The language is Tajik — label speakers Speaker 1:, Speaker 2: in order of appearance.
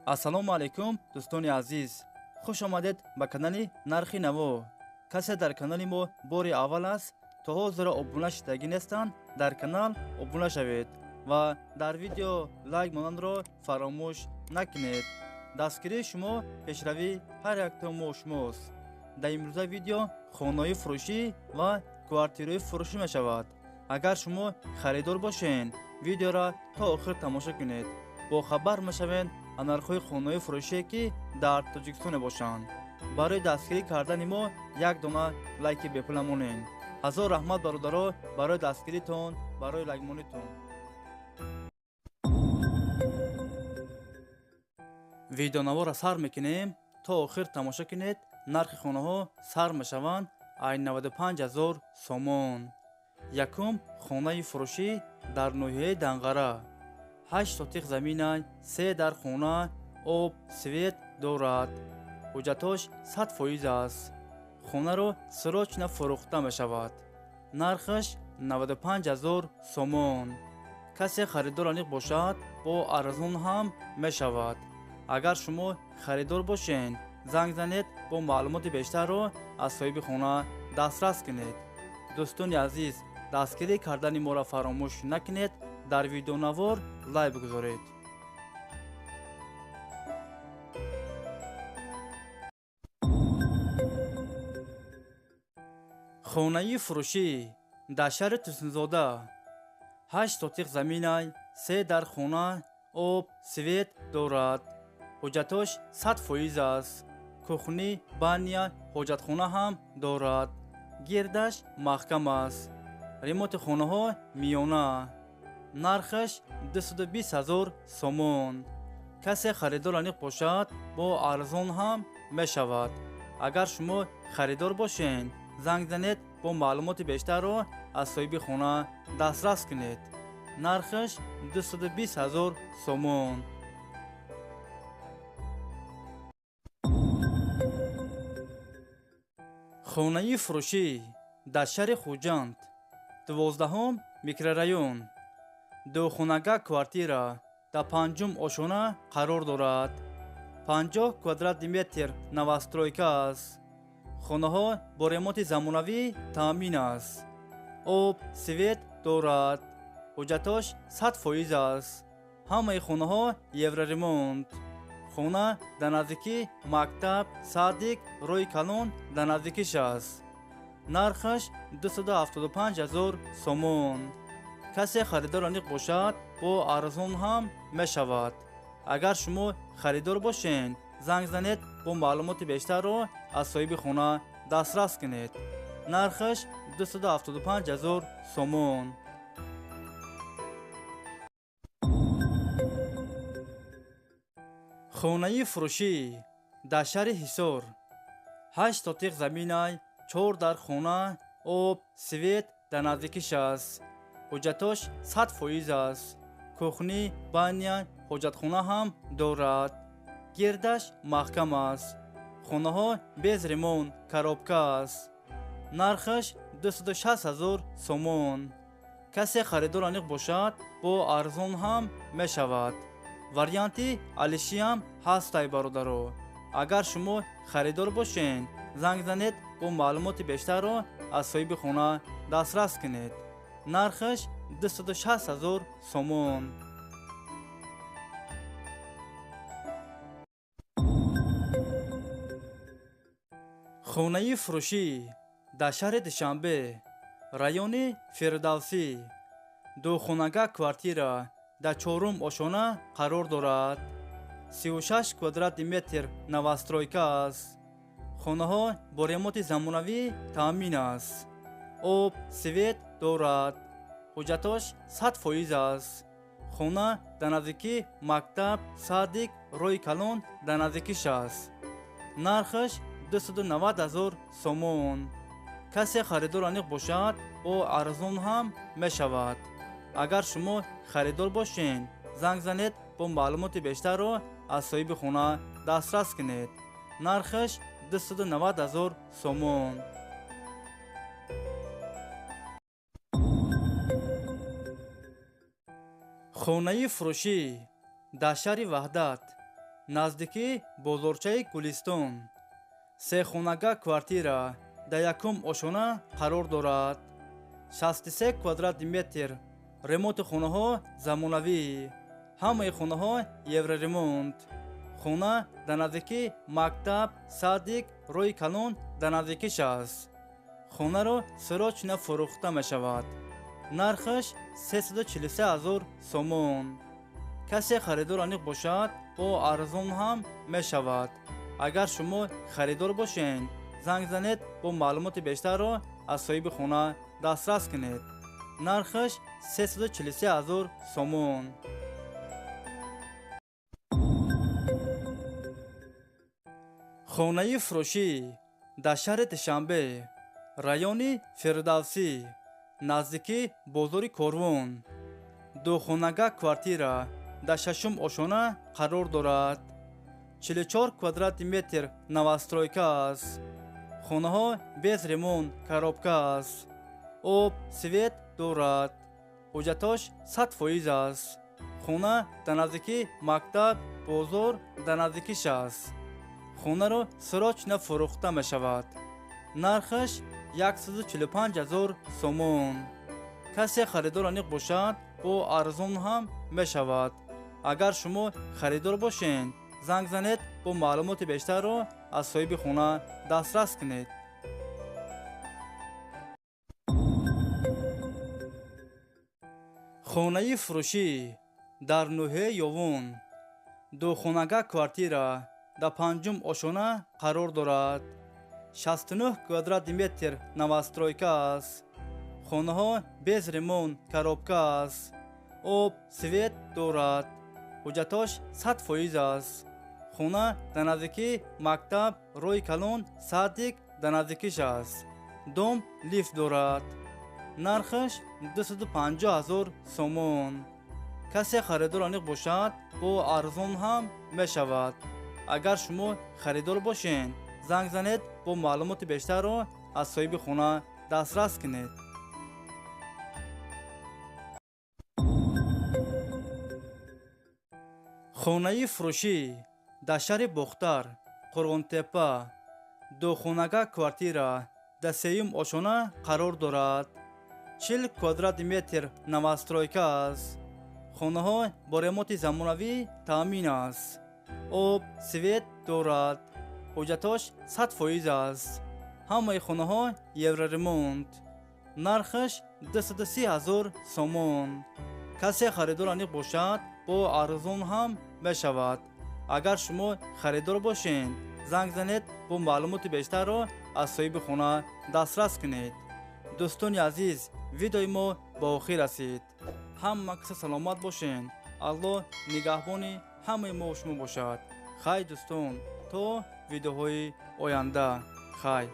Speaker 1: ассалому алайкум дӯстони азиз, хуш омадед ба канали Нархи Наво. касе дар канали мо бори аввал аст, то ҳозира обуна шидагӣ нестанд, дар канал обуна шавед ва дар видео лайк монандро фаромӯш накунед. дастгирии шумо пешравии ҳар яктомо шумост. дар имрӯза видео хонаҳои фурӯшӣ ва квартираҳои фурӯшӣ мешавад. агар шумо харидор бошед, видеоро то охир тамошо кунед. бохабар мешавед аз нархҳои хонаҳои фурӯшие ки дар Тоҷикистон мебошанд. барои дастгирӣ кардани мо як дона лайки бепул намонед. ҳазор раҳмат бародаро барои дастгиритон, барои лайкмонитон. видеонавора сар мекунем, то охир тамошо кунед. нархи хонаҳо сар мешаванд ай 95,000 сомон. якум хонаи фурӯшӣ дар ноҳияи Данғара. 8 сотиқ заминай, 3 дар хона, об, свет дорад. ҳуҷҷатош 100% аст. хонаро срочно фурӯхта мешавад. нархаш 95,000 сомон. касе харидор аниқ бошад, бо арзон ҳам мешавад. агар шумо харидор бошед, занг занед, бо маълумоти бештарро аз соҳиби хона дастрас кунед. дӯстони азиз, дастгирӣ кардани моро фаромӯш накунед. дар видеонавор лайк бигузоред. хонаи фурӯшӣ дар шаҳри Тусунзода. 8 сотиқ заминай, 3 дар хона, об, свет дорад. ҳуҷҷатош 100% аст. кухни, баня, ҳоҷатхона ҳам дорад. гирдаш маҳкам аст. ремонти хонаҳо миёна. нархаш 220,000 сомон. касе харидор аниқ бошад, бо арзон ҳам мешавад. агар шумо харидор бошед, занг занед, бо маълумоти бештарро аз соҳиби хона дастрас кунед. нархаш 220,000 сомон. хонаи фурӯшӣ дар шаҳри Хуҷанд. 12 микрорайон. духонага квартира дар 5 ошона қарор дорад. 50 квадратный метр новостройка аст. хонаҳо бо ремонти замонавӣ таъмин аст. об, свет дорад. ҳуҷҷатош 100% аст. ҳамаи хонаҳо евроремонт. хона дар наздикии мактаб, садик, роҳи калон дар наздикиш аст. нархаш 275,000 сомон. касе харидор аниқ бошад, бо арзон ҳам мешавад. агар шумо харидор бошед, занг занед, бо маълумоти бештарро аз соҳиби хона дастрас кунед. нархаш 275,000 сомон. хонаи фурӯшӣ дар шаҳри Ҳисор. 8 сотиқ заминай, 4 дар хона, об, свет дар наздикиш аст. ҳуҷҷатош 100% аст. кухни, баня, ҳоҷатхона ҳам дорад. гирдаш маҳкам аст. хонаҳо без ремонт, коробка аст. нархаш 260,000 сомон. касе харидор аниқ бошад, бо арзон ҳам мешавад. варианти алишиам ҳастай бародаро. агар шумо харидор бошед, занг занед, бо маълумоти бештарро аз соҳиби хона дастрас кунед. нархаш 260,000 сомон. хонаи фурӯшӣ дар шаҳри Душанбе. райони Фирдавсӣ. духонага квартира дар 4 ошона қарор дорад. 36 квадратный метр новостройка аст. хонаҳо бо ремонти замонавӣ таъмин аст. об, свет дорад. ҳуҷҷатош 100% аст. хона дар наздикии мактаб, садик, роҳи калон дар наздикиш аст. нархаш 290,000 сомон. касе харидор аниқ бошад, бо арзон ҳам мешавад. агар шумо харидор бошед, занг занед, бо маълумоти бештарро аз соҳиби хона дастрас кунед. нархаш 290,000 сомон. хонаи фурӯшӣ дар шаҳри Ваҳдат. наздики бозорчаи Гулистон. Сехонага квартира дар якум ошона қарор дорад. 63 квадрати метр. ремонти хонаҳо замонавӣ. ҳамаи хонаҳо евроремонт. хона дар наздики мактаб, садик, роҳи калон дар наздикиш аст. хонаро сирочина фурӯхта мешавад. нархаш 343 000 сомон. касе харидор аниқ бошад, бо арзон ҳам мешавад. агар шумо харидор бошед, занг занед, бо маълумоти бештарро аз соҳиби хона дастрас кунед. нархаш 343 000 сомон. хонаи фурӯшӣ дар шаҳри Душанбе, райони Фирдавсӣ, наздики бозори Корвон. духонага квартира дар шашум ошона қарор дорад. 44 квадрати метр новостройка аст. хонаҳо без ремонт, коробка аст. об, свет дорад. ҳуҷҷатош 100% аст. хона дар наздики мактаб, бозор дар наздикиш аст. хонаро сирочна фурӯхта мешавад. нархаш 145 000 сомон. касе харидор аниқ бошад, бо арзон ҳам мешавад. агар шумо харидор бошед, занг занед, бо маълумоти бештарро аз соҳиби хона дастрас кунед. хонаи фурӯшӣ дар ноҳияи Ёвон. духонага квартира дар панҷум ошона қарор дорад. 69 квадрати метр новостройка аст. хонаҳо без ремонт, коробка аст. об, свет дорад. ҳуҷҷатош 100% аст. хона дар наздики мактаб, роҳи калон, садик дар наздикиш аст. дом лифт дорад. нархаш 250 000 сомон. касе харидор аниқ бошад, бо арзон ҳам мешавад. агар шумо харидор бошед, занг занед, бо маълумоти бештарро аз соҳиби хона дастрас кунед. хонаи фурӯшӣ дар шаҳри Бохтар, Қурғонтепа. духонага квартира дар сеюм ошона қарор дорад. 40 квадрати метр новостройка аст. хонаҳо бо ремонти замонавӣ таъмин аст. об, свет дорад. ҳуҷҷатош 100% аст. ҳамаи хонаҳо евроремонт. нархаш 230 000 сомон. касе харидор аниқ бошад, бо арзон ҳам мешавад. агар шумо харидор бошед, занг занед, бо маълумоти бештарро аз соҳиби хона дастрас кунед. дӯстони азиз, видеои мо ба охир расид. ҳама каса саломат бошед. аллоҳ нигаҳбони ҳамаи мо шумо бошад. хай дӯстон, то видеоҳои оянда. хай.